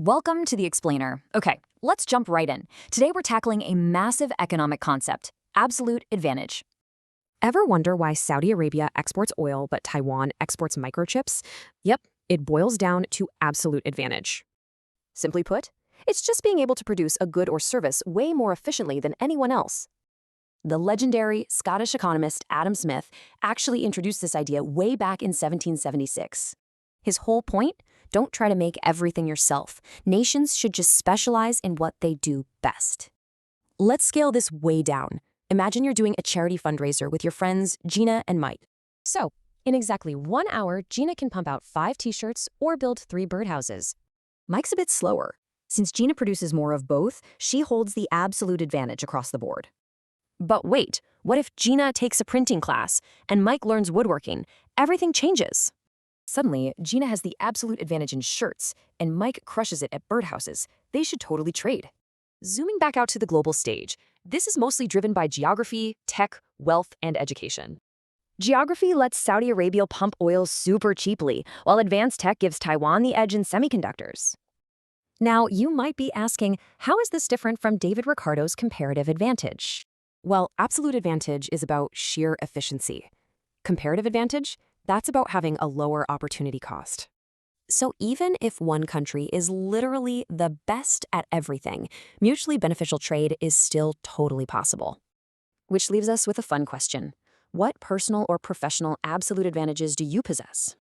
Welcome to The Explainer. Okay, let's jump right in. Today we're tackling a massive economic concept, absolute advantage. Ever wonder why Saudi Arabia exports oil but Taiwan exports microchips? Yep, it boils down to absolute advantage. Simply put, it's just being able to produce a good or service way more efficiently than anyone else. The legendary Scottish economist Adam Smith actually introduced this idea way back in 1776. His whole point? Don't try to make everything yourself. Nations should just specialize in what they do best. Let's scale this way down. Imagine you're doing a charity fundraiser with your friends Gina and Mike. So, in exactly 1 hour, Gina can pump out 5 t-shirts or build 3 birdhouses. Mike's a bit slower. Since Gina produces more of both, she holds the absolute advantage across the board. But wait, what if Gina takes a printing class and Mike learns woodworking? Everything changes. Suddenly, Gina has the absolute advantage in shirts, and Mike crushes it at birdhouses. They should totally trade. Zooming back out to the global stage, this is mostly driven by geography, tech, wealth, and education. Geography lets Saudi Arabia pump oil super cheaply, while advanced tech gives Taiwan the edge in semiconductors. Now, you might be asking, how is this different from David Ricardo's comparative advantage? Well, absolute advantage is about sheer efficiency. Comparative advantage? That's about having a lower opportunity cost. So even if one country is literally the best at everything, mutually beneficial trade is still totally possible. Which leaves us with a fun question. What personal or professional absolute advantages do you possess?